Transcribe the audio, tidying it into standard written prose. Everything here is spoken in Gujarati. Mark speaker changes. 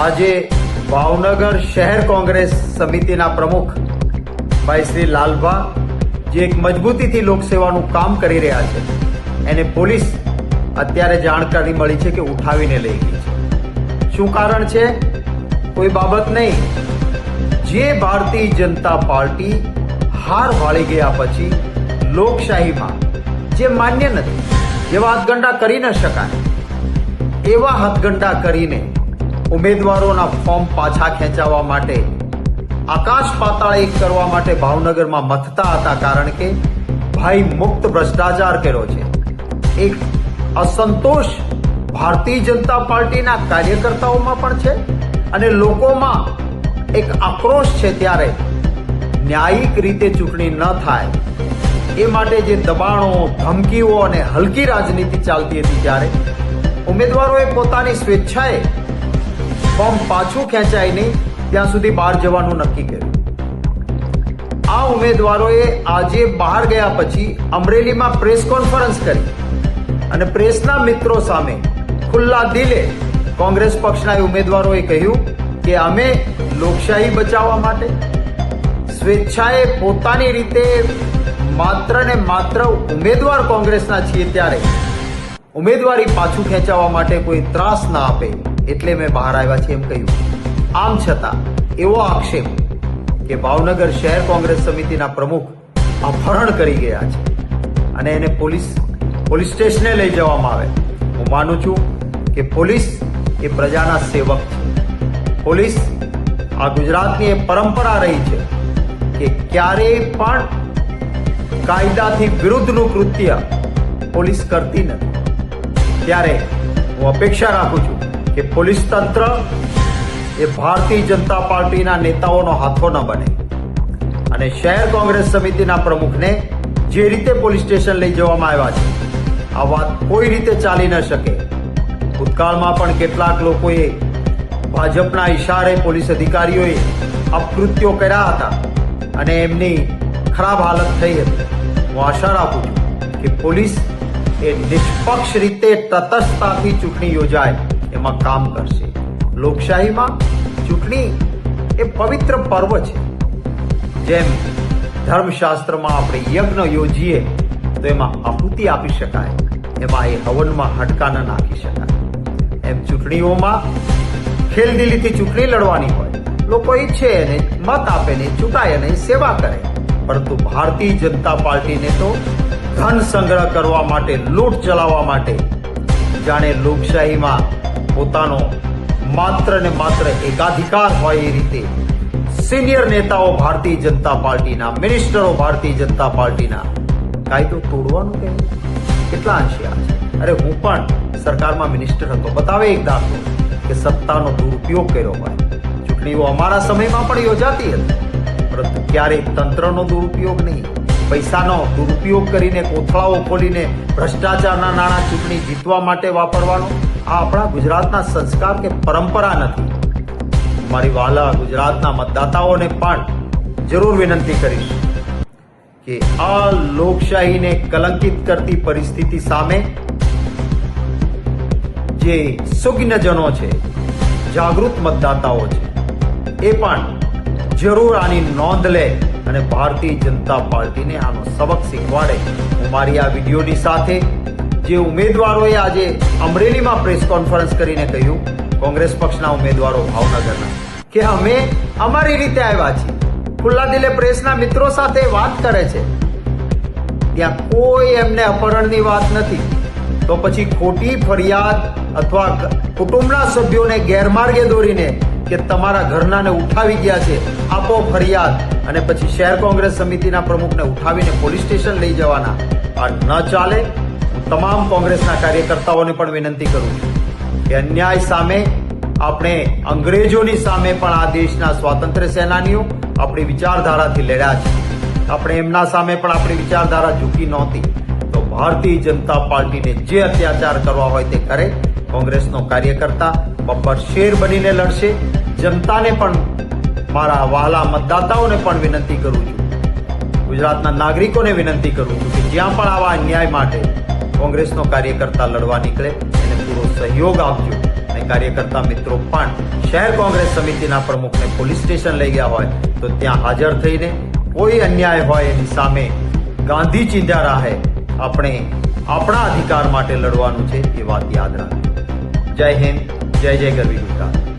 Speaker 1: આજે ભાવનગર શહેર કોંગ્રેસ સમિતિના પ્રમુખ ભાઈ શ્રી લાલભા, જે એક મજબૂતીથી લોકસેવાનું કામ કરી રહ્યા છે, એને પોલીસ અત્યારે જાણકારી મળી છે કે ઉઠાવીને લઈ ગઈ છે. શું કારણ છે? કોઈ બાબત નહીં. જે ભારતીય જનતા પાર્ટી હાર વાળી ગયા પછી લોકશાહીમાં જે માન્ય નથી, જેવા હાથગંડા કરી ન શકાય, એવા હાથગંડા કરીને ઉમેદવારોના ફોર્મ પાછા ખેંચાવવા માટે આકાશ પાતાળ એક કરવા માટે ભાવનગરમાં મથતા હતા. કારણ કે ભાઈ મુક્ત ભ્રષ્ટાચાર કર્યો છે. એક અસંતોષ ભારતીય જનતા પાર્ટીના કાર્યકર્તાઓમાં પણ છે અને લોકોમાં એક આક્રોશ છે. ત્યારે ન્યાયિક રીતે ચૂંટણી ન થાય એ માટે જે દબાણો, ધમકીઓ અને હલકી રાજનીતિ ચાલતી હતી, ત્યારે ઉમેદવારોએ પોતાની સ્વેચ્છાએ ફોર્મ પાછું ખેંચાય નહીં ત્યાં સુધી બહાર જવાનું નક્કી કર્યું. આ ઉમેદવારોએ આજે બહાર ગયા પછી અમરેલીમાં પ્રેસ કોન્ફરન્સ કરી અને પ્રેસના મિત્રો સામે ખુલ્લા દિલે કોંગ્રેસ પક્ષના ઉમેદવારોએ કહ્યું કે અમે લોકશાહી બચાવવા માટે સ્વેચ્છાએ પોતાની રીતે માત્ર ને માત્ર ઉમેદવાર કોંગ્રેસના છીએ, ત્યારે ઉમેદવારી પાછું ખેંચાવવા માટે કોઈ ત્રાસ ના આપે એટલે મેં બહાર આવ્યા છે એમ કહ્યું. આમ છતાં એવો આક્ષેપ કે ભાવનગર શહેર કોંગ્રેસ સમિતિના પ્રમુખ અપહરણ કરી ગયા છે અને એને પોલીસ સ્ટેશને લઈ જવામાં આવે. હું માનું છું કે પોલીસ એ પ્રજાના સેવક છે. પોલીસ આ ગુજરાતની એ પરંપરા રહી છે કે ક્યારેય પણ કાયદાથી વિરુદ્ધનું કૃત્ય પોલીસ કરતી નથી. ત્યારે હું અપેક્ષા રાખું છું કે પોલીસ તંત્ર એ ભારતીય જનતા પાર્ટીના નેતાઓનો હાથો ન બને અને શહેર કોંગ્રેસ સમિતિના પ્રમુખને જે રીતે પોલીસ સ્ટેશન લઈ જવામાં આવ્યા છે, આ વાત કોઈ રીતે ચાલી ન શકે. ભૂતકાળમાં પણ કેટલાક લોકોએ ભાજપના ઇશારે પોલીસ અધિકારીઓએ અપકૃત્યો કર્યા હતા અને એમની ખરાબ હાલત થઈ હતી. હું આશા રાખું છું કે પોલીસ એ નિષ્પક્ષ રીતે તટસ્થતાથી ચૂંટણી યોજાય એમાં કામ કરશે. લોકશાહીમાં ચૂંટણી એ પવિત્ર પર્વ છે. જેમ ધર્મશાસ્ત્રમાં આપણે યજ્ઞ યોજીએ તો એમાં આહુતિ આપી શકાય, એમાં એ હવનમાં હડકા ન નાખી શકાય. એમ ચૂંટણીઓમાં ખેલદિલીથી ચૂંટણી લડવાની હોય. લોકો ઈચ્છે અને મત આપે ને ચૂંટાય અને સેવા કરે. પરંતુ ભારતીય જનતા પાર્ટીને તો ધન સંગ્રહ કરવા માટે, લૂંટ ચલાવવા માટે, જાણે લોકશાહીમાં પોતાનો માત્ર ને માત્ર એકાધિકાર હોય એ રીતે સિનિયર નેતાઓ ભારતીય જનતા પાર્ટીના, મિનિસ્ટરો ભારતીય જનતા પાર્ટીના કાયદો તોડવાનું કહે. કેટલા અંશે આ છે? અરે હું પણ સરકારમાં મિનિસ્ટર હતો. બતાવે એક દાખલો કે સત્તાનો દુરુપયોગ કર્યો હોય. ચૂંટણીઓ અમારા સમયમાં પણ યોજાતી હતી, પરંતુ ક્યારેય તંત્રનો દુરુપયોગ નહીં, પૈસાનો દુરુપયોગ કરીને, કોથળાઓ ખોલીને ભ્રષ્ટાચારના નાણાં ચૂંટણી જીતવા માટે વાપરવાનો આ આપણા ગુજરાતના સંસ્કાર કે પરંપરા નથી. મારી વાલા ગુજરાતના મતદાતાઓને પણ જરૂર વિનંતી કરીશ કે આ લોકશાહીને કલંકિત કરતી પરિસ્થિતિ સામે જે સુજ્ઞજનો છે, જાગૃત મતદાતાઓ છે, એ પણ જરૂર આની નોંધ લે અને ભારતીય જનતા પાર્ટીને આનો સબક શીખવાડે. હું મારી આ વિડીયોની સાથે જે ઉમેદવારોએ આજે અમરેલીમાં પ્રેસ કોન્ફરન્સ કરીને કહ્યું, કોંગ્રેસ પક્ષના ઉમેદવારો ભાવનગરના, કે અમે અમારી રીતે આવ્યા છીએ, ખુલ્લા દિલે પ્રેસના મિત્રો સાથે વાત કરે છે, ત્યાં કોઈ એમને અપહરણની વાત નથી. તો પછી ખોટી ફરિયાદ અથવા કુટુંબના સભ્યોને ગેરમાર્ગે દોરીને કે તમારા ઘરનાને ઉઠાવી ગયા છે, આપો ફરિયાદ, અને પછી શહેર કોંગ્રેસ સમિતિના પ્રમુખને ઉઠાવીને પોલીસ સ્ટેશન લઈ જવાના, આ ન ચાલે. હું તમામ કોંગ્રેસના કાર્યકર્તાઓને પણ વિનંતી કરું છું કે અન્યાય સામે આપણે અંગ્રેજોની સામે પણ આ દેશના સ્વાતંત્ર્ય સેનાનીઓ આપણી વિચારધારાથી લડ્યા છે. આપણે એમના સામે પણ આપણી વિચારધારા ઝૂકી નહોતી. તો ભારતીય જનતા પાર્ટીને જે અત્યાચાર કરવા હોય તે કરે. કોંગ્રેસનો કાર્યકર્તા બબ્બર શેર બનીને લડશે. જનતાને પણ, મારા વહાલા મતદાતાઓને પણ વિનંતી કરું છું, ગુજરાતના નાગરિકોને વિનંતી કરું છું કે જ્યાં પણ આવા અન્યાય માટે કોંગ્રેસનો કાર્યકર્તા લડવા નીકળે એને પૂરો સહયોગ આપજો. અને કાર્યકર્તા મિત્રો પણ શહેર કોંગ્રેસ સમિતિના પ્રમુખને પોલીસ સ્ટેશન લઈ ગયા હોય તો ત્યાં હાજર થઈને કોઈ અન્યાય હોય એની સામે ગાંધી ચિંધ્યા રાહે આપણે આપણા અધિકાર માટે લડવાનું છે એ વાત યાદ રાખો. જય હિન્દ, જય જય ગરવી ગુજરાત.